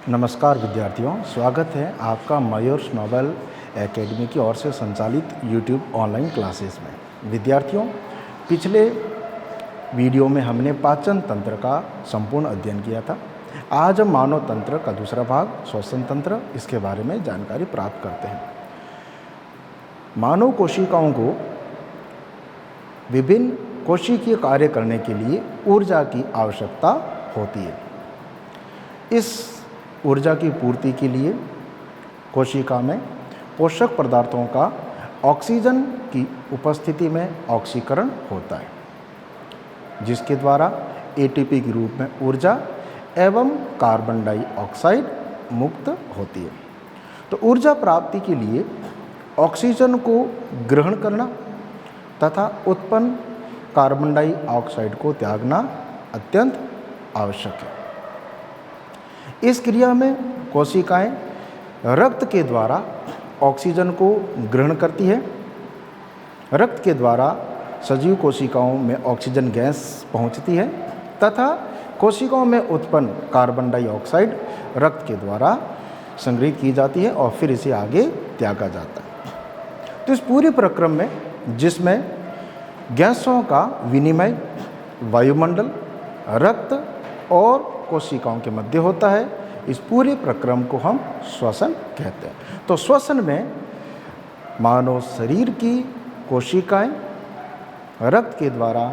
नमस्कार विद्यार्थियों, स्वागत है आपका मयूर्स नोबेल एकेडमी की ओर से संचालित यूट्यूब ऑनलाइन क्लासेस में। विद्यार्थियों, पिछले वीडियो में हमने पाचन तंत्र का संपूर्ण अध्ययन किया था। आज हम मानव तंत्र का दूसरा भाग श्वसन तंत्र, इसके बारे में जानकारी प्राप्त करते हैं। मानव कोशिकाओं को विभिन्न कोशिकीय कार्य करने के लिए ऊर्जा की आवश्यकता होती है। इस ऊर्जा की पूर्ति के लिए कोशिका में पोषक पदार्थों का ऑक्सीजन की उपस्थिति में ऑक्सीकरण होता है, जिसके द्वारा एटीपी के रूप में ऊर्जा एवं कार्बन डाइऑक्साइड मुक्त होती है। तो ऊर्जा प्राप्ति के लिए ऑक्सीजन को ग्रहण करना तथा उत्पन्न कार्बन डाइऑक्साइड को त्यागना अत्यंत आवश्यक है। इस क्रिया में कोशिकाएं रक्त के द्वारा ऑक्सीजन को ग्रहण करती है। रक्त के द्वारा सजीव कोशिकाओं में ऑक्सीजन गैस पहुंचती है तथा कोशिकाओं में उत्पन्न कार्बन डाइऑक्साइड रक्त के द्वारा संग्रहित की जाती है और फिर इसे आगे त्यागा जाता है। तो इस पूरे प्रक्रम में, जिसमें गैसों का विनिमय वायुमंडल, रक्त और कोशिकाओं के मध्य होता है, इस पूरे प्रक्रम को हम श्वसन कहते हैं। तो श्वसन में मानव शरीर की कोशिकाएं रक्त के द्वारा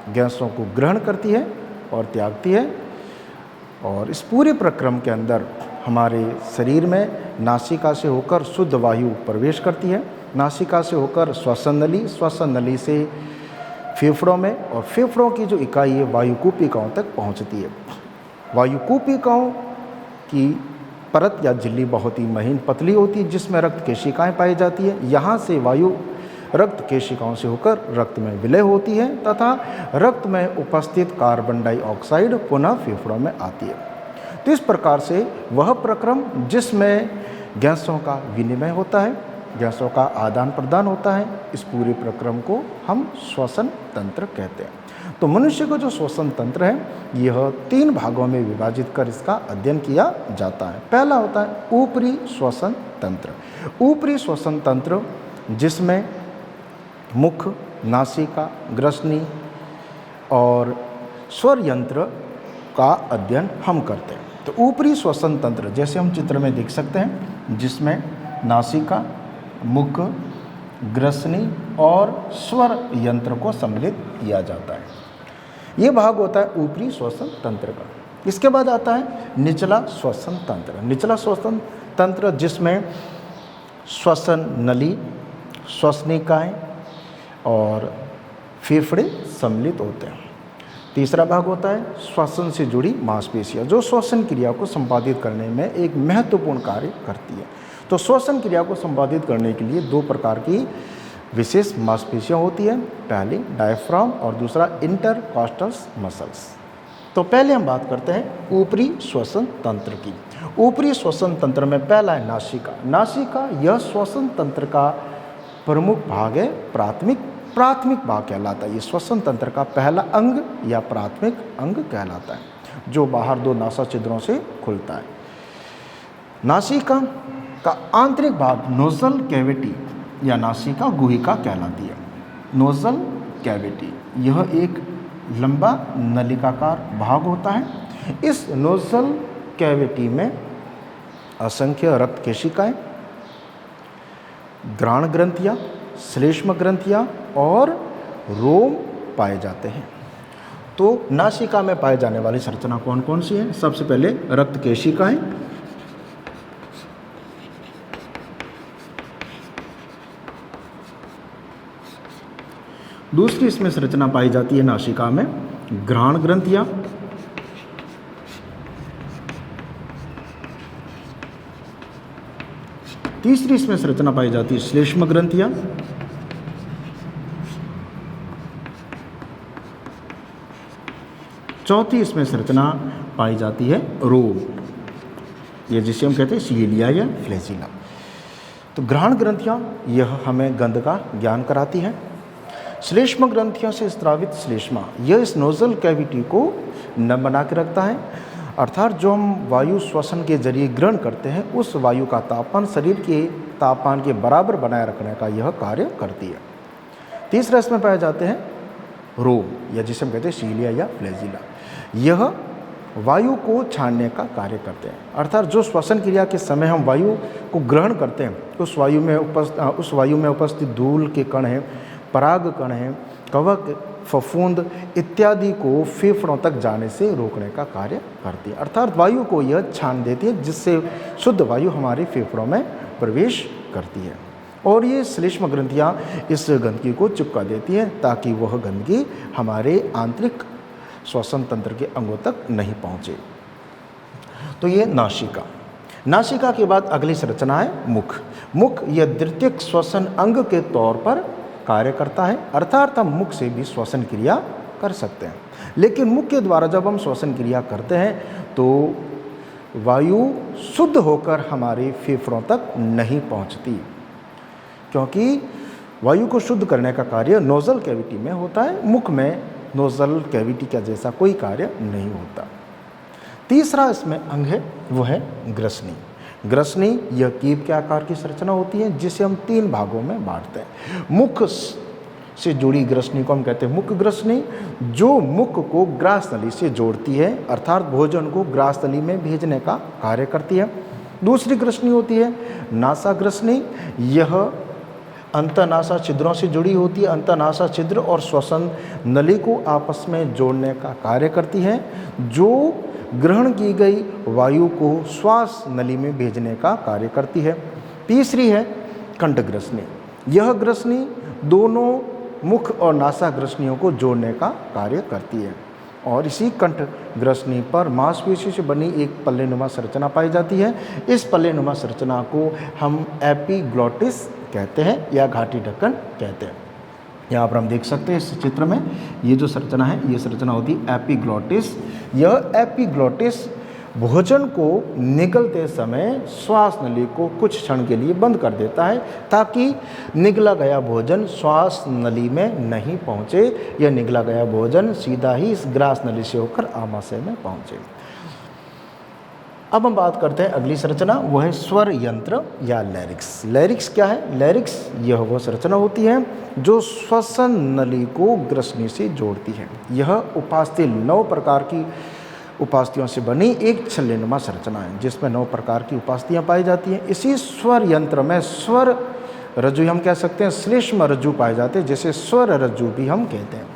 गैसों को ग्रहण करती है और त्यागती है, और इस पूरे प्रक्रम के अंदर हमारे शरीर में नासिका से होकर शुद्ध वायु प्रवेश करती है। नासिका से होकर श्वसन नली से फेफड़ों में, और फेफड़ों की जो इकाई है वायुकूपिकाओं तक पहुंचती है। वायुकूपिकाओं की परत या झिल्ली बहुत ही महीन पतली होती है, जिसमें रक्त केशिकाएं पाई जाती है। यहाँ से वायु रक्त केशिकाओं से होकर रक्त में विलय होती है तथा रक्त में उपस्थित कार्बन डाइऑक्साइड पुनः फेफड़ों में आती है। तो इस प्रकार से वह प्रक्रम जिसमें गैसों का विनिमय होता है, गैसों का आदान प्रदान होता है, इस पूरे प्रक्रम को हम श्वसन तंत्र कहते हैं। तो मनुष्य का जो श्वसन तंत्र है, यह 3 भागों में विभाजित कर इसका अध्ययन किया जाता है। पहला होता है ऊपरी श्वसन तंत्र। ऊपरी श्वसन तंत्र जिसमें मुख, नासिका, ग्रसनी और स्वर यंत्र का अध्ययन हम करते हैं। तो ऊपरी श्वसन तंत्र जैसे हम चित्र में देख सकते हैं, जिसमें नासिका, मुख, ग्रसनी और स्वर यंत्र को सम्मिलित किया जाता है। ये भाग होता है ऊपरी श्वसन तंत्र का। इसके बाद आता है निचला श्वसन तंत्र। निचला श्वसन तंत्र जिसमें श्वसन नली, श्वसनिकाएं और फेफड़े सम्मिलित होते हैं। तीसरा भाग होता है श्वसन से जुड़ी मांसपेशियां, जो श्वसन क्रिया को संपादित करने में एक महत्वपूर्ण कार्य करती है। तो श्वसन क्रिया को संपादित करने के लिए 2 प्रकार की विशेष मांसपेशियां होती है, पहली डायफ्राम और दूसरा इंटरकॉस्टल्स मसल्स। तो पहले हम बात करते हैं ऊपरी श्वसन तंत्र की। ऊपरी श्वसन तंत्र में पहला है नासिका। नासिका यह श्वसन तंत्र का प्रमुख भाग है, प्राथमिक भाग कहलाता है। ये श्वसन तंत्र का पहला अंग या प्राथमिक अंग कहलाता है, जो बाहर 2 नासा छिद्रों से खुलता है। नासिका का आंतरिक भाग नोजल कैविटी या नासिका गुहिका कहलाती है। नोजल कैविटी यह एक लंबा नलिकाकार भाग होता है। इस नोजल कैविटी में असंख्य रक्त केशिकाएं, ग्राण ग्रंथियां, श्लेष्म ग्रंथियां और रोम पाए जाते हैं। तो नासिका में पाए जाने वाली संरचना कौन कौन सी है? सबसे पहले रक्त केशिकाएं, दूसरी इसमें संरचना पाई जाती है नासिका में घ्राण ग्रंथियां, तीसरी इसमें संरचना पाई जाती है श्लेष्म ग्रंथियां, चौथी इसमें संरचना पाई जाती है रोम, ये जिसे हम कहते हैं सीलिया या फ्लैजिला। तो घ्राण ग्रंथियां यह हमें गंध का ज्ञान कराती है। श्लेष्म ग्रंथियों से स्रावित श्लेष्मा यह इस नोजल कैविटी को न बना के रखता है। अर्थात जो हम वायु श्वसन के जरिए ग्रहण करते हैं उस वायु का तापमान शरीर के तापमान के बराबर बनाए रखने का यह कार्य करती है। तीसरा इसमें पाए जाते हैं रोम, या जिसे हम कहते हैं सीलिया या फ्लैजिला। यह वायु को छानने का कार्य करते हैं। अर्थात जो श्वसन क्रिया के समय हम वायु को ग्रहण करते हैं उस वायु में उपस्थित धूल के कण हैं, पराग कण हैं, कवक, फफूंद इत्यादि को फेफड़ों तक जाने से रोकने का कार्य करती है। अर्थात वायु को यह छान देती है जिससे शुद्ध वायु हमारे फेफड़ों में प्रवेश करती है और ये श्लेष्म ग्रंथियाँ इस गंदगी को चिपका देती हैं ताकि वह गंदगी हमारे आंतरिक श्वसन तंत्र के अंगों तक नहीं पहुँचे। तो ये नासिका। नासिका के बाद अगली संरचना है मुख। मुख यह द्वितीयक श्वसन अंग के तौर पर कार्य करता है। अर्थात हम मुख से भी श्वसन क्रिया कर सकते हैं, लेकिन मुख के द्वारा जब हम श्वसन क्रिया करते हैं तो वायु शुद्ध होकर हमारे फेफड़ों तक नहीं पहुंचती, क्योंकि वायु को शुद्ध करने का कार्य नोजल कैविटी में होता है। मुख में नोजल कैविटी का जैसा कोई कार्य नहीं होता। तीसरा इसमें अंग है वो है ग्रसनी। ग्रसनी यह कीप के आकार की संरचना होती है जिसे हम 3 भागों में बांटते हैं। मुख से जुड़ी ग्रसनी को हम कहते हैं मुख ग्रसनी, जो मुख को ग्रासनली से जोड़ती है, अर्थात भोजन को ग्रासनली में भेजने का कार्य करती है। दूसरी ग्रसनी होती है नासा ग्रसनी। यह अंतनासा छिद्रों से जुड़ी होती है। अंतनासा छिद्र और श्वसन नली को आपस में जोड़ने का कार्य करती है, जो ग्रहण की गई वायु को श्वास नली में भेजने का कार्य करती है। तीसरी है कंठ ग्रसनी। यह ग्रसनी दोनों मुख और नासा ग्रसनियों को जोड़ने का कार्य करती है और इसी कंठ ग्रसनी पर मांसपेशी से बनी एक पल्लेनुमा संरचना पाई जाती है। इस पल्लेनुमा संरचना को हम एपिग्लॉटिस कहते हैं या घाटी ढक्कन कहते हैं। यहाँ पर हम देख सकते हैं इस चित्र में ये जो संरचना है ये संरचना होती है एपिग्लॉटिस। यह एपिग्लॉटिस भोजन को निगलते समय श्वास नली को कुछ क्षण के लिए बंद कर देता है ताकि निगला गया भोजन श्वास नली में नहीं पहुँचे। यह निगला गया भोजन सीधा ही इस ग्रास नली से होकर आमाशय में पहुँचे। अब हम बात करते हैं अगली संरचना, वो है स्वर यंत्र या लैरिक्स। लैरिक्स क्या है? लैरिक्स यह वो संरचना होती है जो श्वसन नली को ग्रसनी से जोड़ती है। यह उपास्थि 9 प्रकार की उपास्थियों से बनी एक छल्लेनुमा संरचना है जिसमें 9 प्रकार की उपास्थियाँ पाई जाती हैं। इसी स्वर यंत्र में स्वर रज्जु हम कह सकते हैं, श्लेष्म रज्जु पाए जाते हैं जिसे स्वर रज्जु भी हम कहते हैं।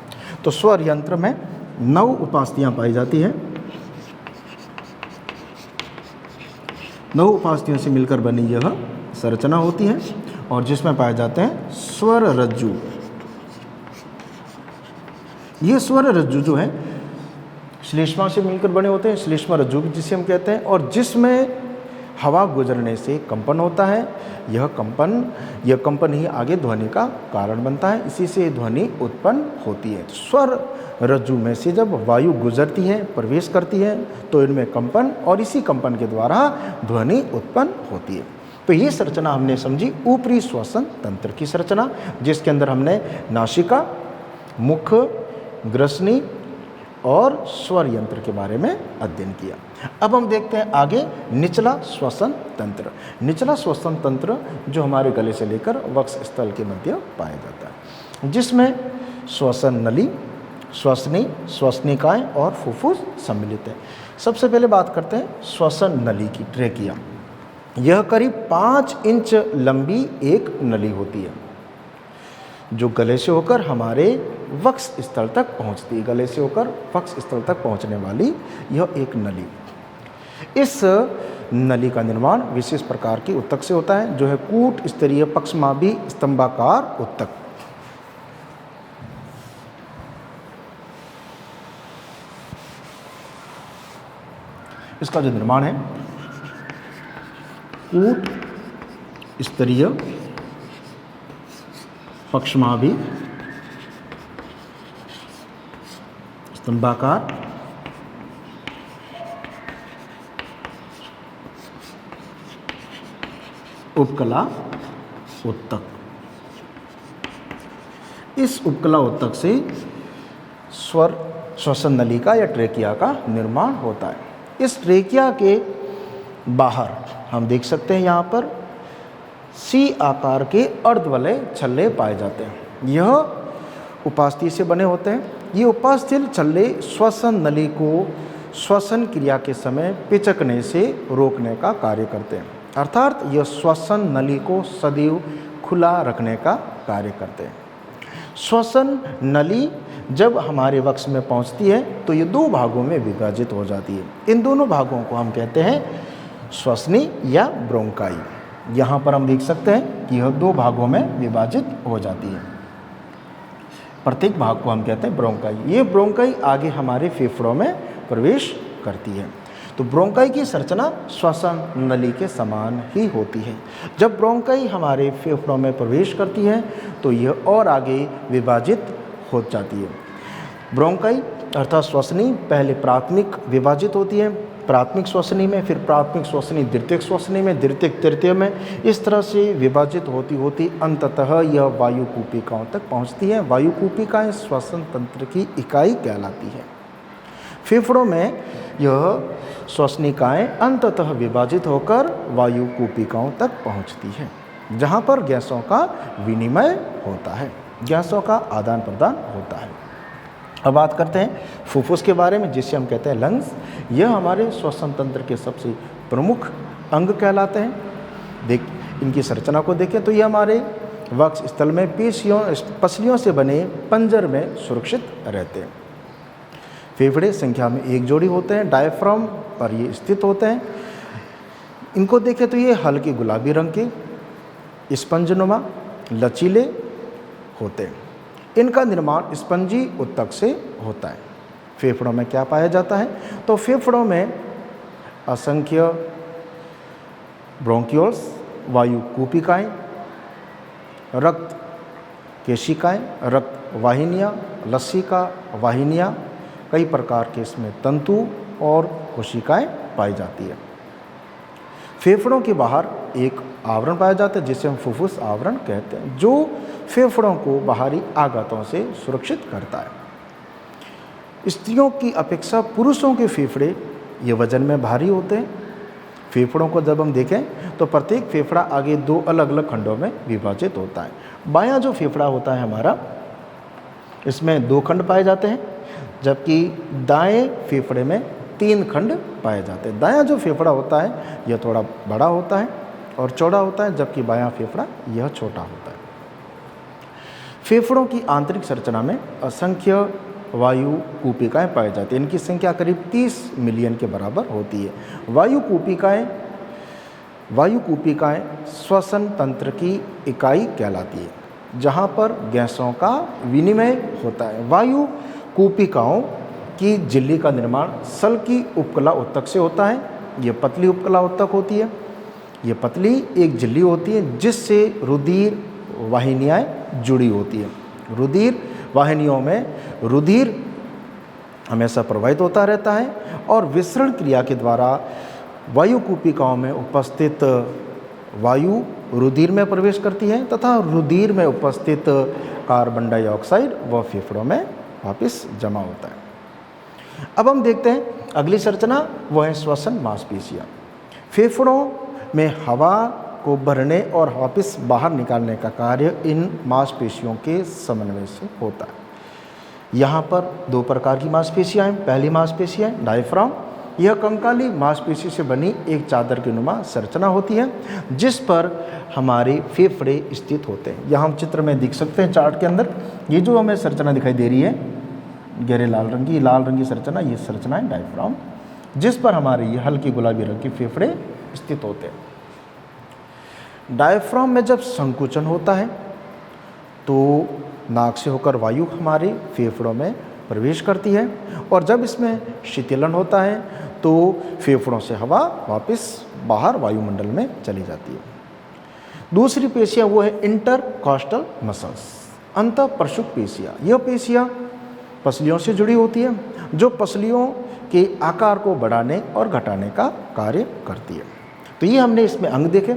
तो स्वर यंत्र में 9 उपास्थियाँ पाई जाती हैं। 9 उपास्थियों से मिलकर बनी यह संरचना होती है और जिसमें पाए जाते हैं स्वर रज्जु। ये स्वर रज्जु जो है श्लेष्मा से मिलकर बने होते हैं, श्लेष्मा रज्जु जिसे हम कहते हैं, और जिसमें हवा गुजरने से कंपन होता है। यह कंपन ही आगे ध्वनि का कारण बनता है, इसी से ध्वनि उत्पन्न होती है। स्वर रज्जु में से जब वायु गुजरती है, प्रवेश करती है, तो इनमें कंपन और इसी कंपन के द्वारा ध्वनि उत्पन्न होती है। तो ये संरचना हमने समझी ऊपरी श्वसन तंत्र की संरचना, जिसके अंदर हमने नासिका, मुख, ग्रसनी और स्वर यंत्र के बारे में अध्ययन किया। अब हम देखते हैं आगे निचला श्वसन तंत्र। निचला श्वसन तंत्र जो हमारे गले से लेकर वक्ष स्थल के मध्य पाया जाता है, जिसमें श्वसन नली, श्वसनी, श्वसनिकाएं और फुफ्फुस सम्मिलित है। सबसे पहले बात करते हैं श्वसन नली की, ट्रेकिया। यह करीब 5 इंच लंबी एक नली होती है जो गले से होकर हमारे वक्ष स्थल तक पहुंचती है। गले से होकर वक्ष स्थल तक पहुंचने वाली यह एक नली। इस नली का निर्माण विशेष प्रकार की उत्तक से होता है जो है कूट स्तरीय पक्षमाभी स्तंभाकार उत्तक। इसका जो निर्माण है कूट स्तरीय पक्षमाभी स्तंभाकार उपकला उत्तक। इस उपकला उत्तक से श्वसन नली का या ट्रेकिया का निर्माण होता है। इस ट्रेकिया के बाहर हम देख सकते हैं यहाँ पर सी आकार के अर्धवलय छल्ले पाए जाते हैं। यह उपास्थि से बने होते हैं। ये उपास्थि छल्ले श्वसन नली को श्वसन क्रिया के समय पिचकने से रोकने का कार्य करते हैं, अर्थात यह श्वसन नली को सदैव खुला रखने का कार्य करते हैं। श्वसन नली जब हमारे वक्ष में पहुंचती है तो ये दो भागों में विभाजित हो जाती है। इन दोनों भागों को हम कहते हैं श्वसनी या ब्रोंकाई। यहाँ पर हम देख सकते हैं कि यह दो भागों में विभाजित हो जाती है। प्रत्येक भाग को हम कहते हैं ब्रोंकाई। ये ब्रोंकाई आगे हमारे फेफड़ों में प्रवेश करती है। तो ब्रोंकाई की संरचना श्वसन नली के समान ही होती है। जब ब्रोंकाई हमारे फेफड़ों में प्रवेश करती है तो यह और आगे विभाजित हो जाती है। ब्रोंकाई अर्थात श्वसनी पहले प्राथमिक विभाजित होती है, प्राथमिक श्वसनी में, फिर प्राथमिक श्वसनी द्वितीयक श्वसनी में, द्वितीयक तृतीय में, इस तरह से विभाजित होती होती अंततः यह वायु कूपिकाओं तक पहुंचती है। वायु कूपिकाएं श्वसन तंत्र की इकाई कहलाती है। फेफड़ों में यह श्वसनिकाएं अंततः विभाजित होकर वायु कूपिकाओं तक पहुंचती है, जहां पर गैसों का विनिमय होता है, गैसों का आदान प्रदान होता है। अब बात करते हैं फुफ्फुस के बारे में, जिसे हम कहते हैं लंग्स। यह हमारे श्वसन तंत्र के सबसे प्रमुख अंग कहलाते हैं। इनकी संरचना को देखें तो ये हमारे वक्ष स्थल में पसलियों से बने पंजर में सुरक्षित रहते हैं। फेफड़े संख्या में एक जोड़ी होते हैं, डायफ्राम पर ये स्थित होते हैं। इनको देखें तो ये हल्के गुलाबी रंग के स्पंजनुमा लचीले होते हैं। इनका निर्माण स्पंजी उत्तक से होता है। फेफड़ों में क्या पाया जाता है? तो फेफड़ों में असंख्य ब्रोंक्यूल्स, वायु कूपिकाएं, रक्त केशिकाएं, रक्त वाहिनियां, लसिका वाहिनियां, कई प्रकार के इसमें तंतु और कोशिकाएं पाई जाती है। फेफड़ों के बाहर एक आवरण पाया जाता है जिसे हम फुफ्फुस आवरण कहते हैं, जो फेफड़ों को बाहरी आघातों से सुरक्षित करता है। स्त्रियों की अपेक्षा पुरुषों के फेफड़े ये वजन में भारी होते हैं। फेफड़ों को जब हम देखें तो प्रत्येक फेफड़ा आगे दो अलग अलग खंडों में विभाजित होता है। बायां जो फेफड़ा होता है हमारा, इसमें दो खंड पाए जाते हैं, जबकि दाएं फेफड़े में तीन खंड पाए जाते हैं। दायां जो फेफड़ा होता है यह थोड़ा बड़ा होता है और चौड़ा होता है, जबकि बायां फेफड़ा यह छोटा होता है। फेफड़ों की आंतरिक संरचना में असंख्य वायु कूपिकाएं पाई जाती हैं। इनकी संख्या करीब 30 मिलियन के बराबर होती है। वायु कूपिकाएं श्वसन तंत्र की इकाई कहलाती है, जहां पर गैसों का विनिमय होता है। वायु कूपिकाओं की झिल्ली का निर्माण सल की उपकला उत्तक से होता है। ये पतली उपकला उत्तक होती है। ये पतली एक झिल्ली होती है जिससे रुधिर वाहिनियाँ जुड़ी होती है। रुधिर वाहिनियों में रुधिर हमेशा प्रवाहित होता रहता है और विसरण क्रिया के द्वारा वायु कूपिकाओं में उपस्थित वायु रुधिर में प्रवेश करती है तथा रुधिर में उपस्थित कार्बन डाइऑक्साइड व फेफड़ों में वापस जमा होता है। अब हम देखते हैं अगली संरचना, वो है श्वसन मांसपेशियाँ। फेफड़ों में हवा को भरने और वापस बाहर निकालने का कार्य इन मांसपेशियों के समन्वय से होता है। यहाँ पर दो प्रकार की मांसपेशियाँ हैं। पहली मांसपेशियाँ डायफ्राम, यह कंकाली मांसपेशी से बनी एक चादर की नुमा संरचना होती है जिस पर हमारे फेफड़े स्थित होते हैं। यहाँ हम चित्र में देख सकते हैं चार्ट के अंदर, ये जो हमें संरचना दिखाई दे रही है गहरे लाल रंग की संरचना, ये संरचना है डायफ्राम, जिस पर हमारे ये हल्की गुलाबी रंग के फेफड़े स्थित होते हैं। डायफ्राम में जब संकुचन होता है तो नाक से होकर वायु हमारे फेफड़ों में प्रवेश करती है और जब इसमें शीतलन होता है तो फेफड़ों से हवा वापस बाहर वायुमंडल में चली जाती है। दूसरी पेशियाँ वो है इंटरकॉस्टल मसल्स, अंतःप्रशुक पेशियाँ। यह पेशियाँ पसलियों से जुड़ी होती है जो पसलियों के आकार को बढ़ाने और घटाने का कार्य करती है। तो ये हमने इसमें अंग देखे।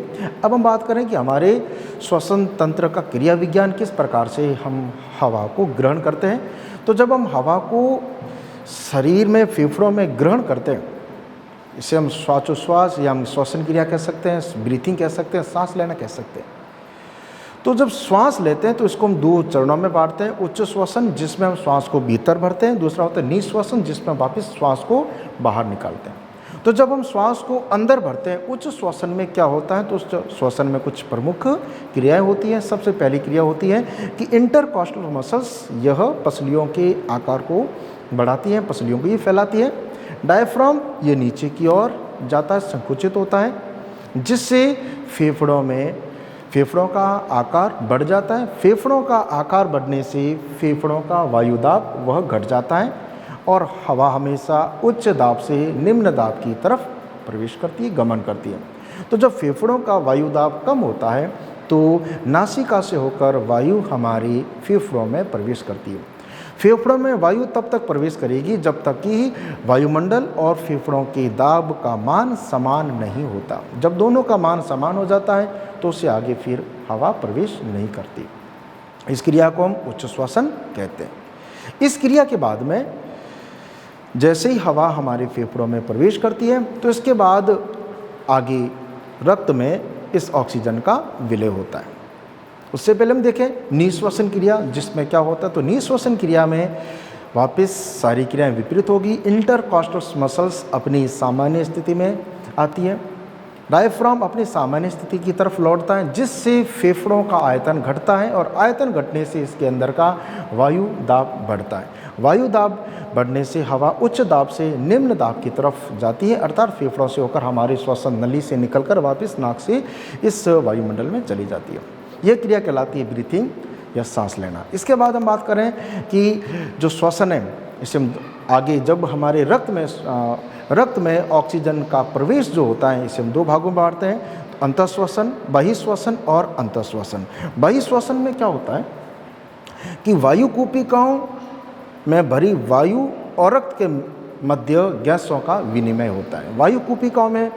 अब हम बात करें कि हमारे श्वसन तंत्र का क्रिया विज्ञान किस प्रकार से हम हवा को ग्रहण करते हैं। तो जब हम हवा को शरीर में फेफड़ों में ग्रहण करते हैं इसे हम श्वासोच्छ्वास या हम श्वसन क्रिया कह सकते हैं, ब्रीथिंग कह सकते हैं, सांस लेना कह सकते हैं। तो जब श्वास लेते हैं तो इसको हम 2 चरणों में बांटते हैं। उच्च श्वसन जिसमें हम श्वास को भीतर भरते हैं, दूसरा होता है निश्वसन जिसमें हम वापस श्वास को बाहर निकालते हैं। तो जब हम श्वास को अंदर भरते हैं उच्च श्वसन में क्या होता है, तो उस श्वसन में कुछ प्रमुख क्रियाएं होती हैं। सबसे पहली क्रिया होती है कि इंटरकॉस्टल मसल्स, यह पसलियों के आकार को बढ़ाती हैं, पसलियों को ये फैलाती है। डायफ्राम ये नीचे की ओर जाता है, संकुचित होता है, जिससे फेफड़ों का आकार बढ़ जाता है। फेफड़ों का आकार बढ़ने से फेफड़ों का वायुदाब वह घट जाता है और हवा हमेशा उच्च दाब से निम्न दाब की तरफ प्रवेश करती है, गमन करती है। तो जब फेफड़ों का वायुदाब कम होता है तो नासिका से होकर वायु हमारे फेफड़ों में प्रवेश करती है। फेफड़ों में वायु तब तक प्रवेश करेगी जब तक कि वायुमंडल और फेफड़ों के दाब का मान समान नहीं होता। जब दोनों का मान समान हो जाता है तो उससे आगे फिर हवा प्रवेश नहीं करती। इस क्रिया को हम उच्च श्वसन कहते हैं। इस क्रिया के बाद में जैसे ही हवा हमारे फेफड़ों में प्रवेश करती है तो इसके बाद आगे रक्त में इस ऑक्सीजन का विलय होता है। उससे पहले हम देखें निश्वसन क्रिया, जिसमें क्या होता है, तो निश्वसन क्रिया में वापस सारी क्रियाएं विपरीत होगी। इंटरकॉस्टल मसल्स अपनी सामान्य स्थिति में आती है, डायफ्राम अपनी सामान्य स्थिति की तरफ लौटता है, जिससे फेफड़ों का आयतन घटता है और आयतन घटने से इसके अंदर का वायु दाब बढ़ता है। वायु दाब बढ़ने से हवा उच्च दाब से निम्न दाब की तरफ जाती है, अर्थात फेफड़ों से होकर हमारे श्वसन नली से निकलकर वापस नाक से इस वायुमंडल में चली जाती है। यह क्रिया कहलाती है ब्रीथिंग या सांस लेना। इसके बाद हम बात करें कि जो श्वसन है, इसे हम आगे जब हमारे रक्त में ऑक्सीजन का प्रवेश जो होता है इसे हम 2 भागों में बांटते हैं, अंतःश्वसन, बहिश्वसन और अंतःश्वसन। बहिश्वसन में क्या होता है कि वायु कूपिकाओं में भरी वायु और रक्त के मध्य गैसों का विनिमय होता है। वायु कूपिकाओं में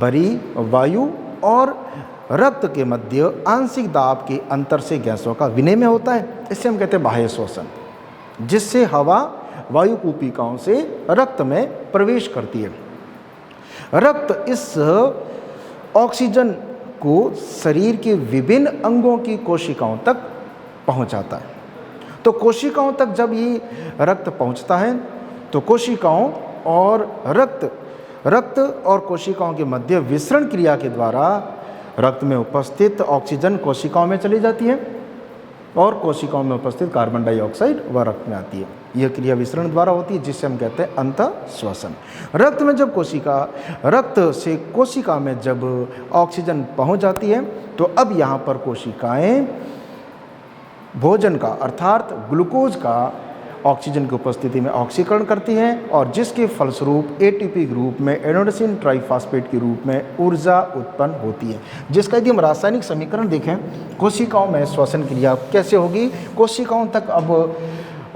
भरी वायु और रक्त के मध्य आंशिक दाब के अंतर से गैसों का विनिमय होता है। इसे हम कहते हैं बाह्य श्वसन, जिससे हवा वायु कूपिकाओं से रक्त में प्रवेश करती है। रक्त इस ऑक्सीजन को शरीर के विभिन्न अंगों की कोशिकाओं तक पहुंचाता है। तो कोशिकाओं तक जब ये रक्त पहुंचता है तो कोशिकाओं और रक्त और कोशिकाओं के मध्य विसरण क्रिया के द्वारा रक्त में उपस्थित ऑक्सीजन कोशिकाओं में चली जाती है और कोशिकाओं में उपस्थित कार्बन डाइऑक्साइड वह रक्त में आती है। यह क्रिया विसरण द्वारा होती है, जिसे हम कहते हैं अंतःश्वसन। रक्त से कोशिका में जब ऑक्सीजन पहुंच जाती है तो अब यहाँ पर कोशिकाएं भोजन का अर्थात ग्लूकोज का ऑक्सीजन की उपस्थिति में ऑक्सीकरण करती हैं और जिसके फलस्वरूप एटीपी ग्रुप में एडेनोसिन ट्राइफॉस्फेट के रूप में ऊर्जा उत्पन्न होती है। जिसका यदि हम रासायनिक समीकरण देखें, कोशिकाओं में श्वसन क्रिया कैसे होगी, कोशिकाओं तक अब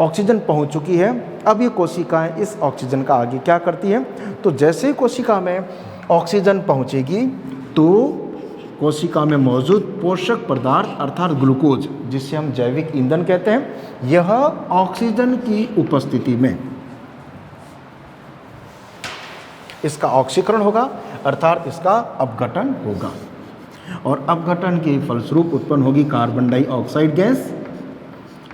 ऑक्सीजन पहुंच चुकी है। अब ये कोशिकाएं इस ऑक्सीजन का आगे क्या करती हैं, तो जैसे ही कोशिका में ऑक्सीजन पहुंचेगी तो कोशिका में मौजूद पोषक पदार्थ अर्थात ग्लूकोज, जिसे हम जैविक ईंधन कहते हैं, यह ऑक्सीजन की उपस्थिति में इसका ऑक्सीकरण होगा अर्थात इसका अपघटन होगा और अपघटन के फलस्वरूप उत्पन्न होगी कार्बन डाइऑक्साइड गैस,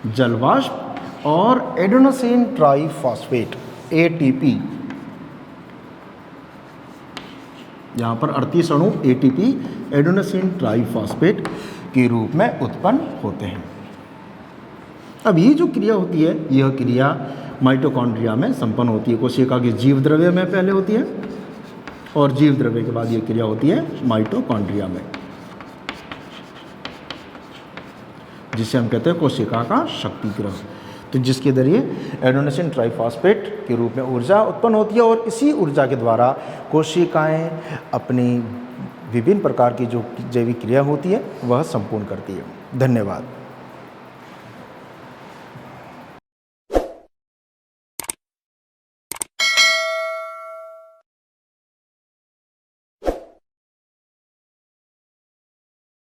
जलवाष्प और एडेनोसिन ट्राइफॉस्फेट एटीपी। यहाँ पर 38 अणु एटीपी एडेनोसिन ट्राइफॉस्फेट के रूप में उत्पन्न होते हैं। अब ये जो क्रिया होती है यह क्रिया माइटोकॉन्ड्रिया में संपन्न होती है। कोशिका के जीव द्रव्य में पहले होती है और जीव द्रव्य के बाद यह क्रिया होती है माइटोकॉन्ड्रिया में, जिसे हम कहते हैं कोशिका का शक्तिग्रह। तो जिसके जरिए एडेनोसिन ट्राइफॉस्फेट के रूप में ऊर्जा उत्पन्न होती है और इसी ऊर्जा के द्वारा कोशिकाएं अपनी विभिन्न प्रकार की जो जैविक क्रिया होती है वह संपूर्ण करती है। धन्यवाद।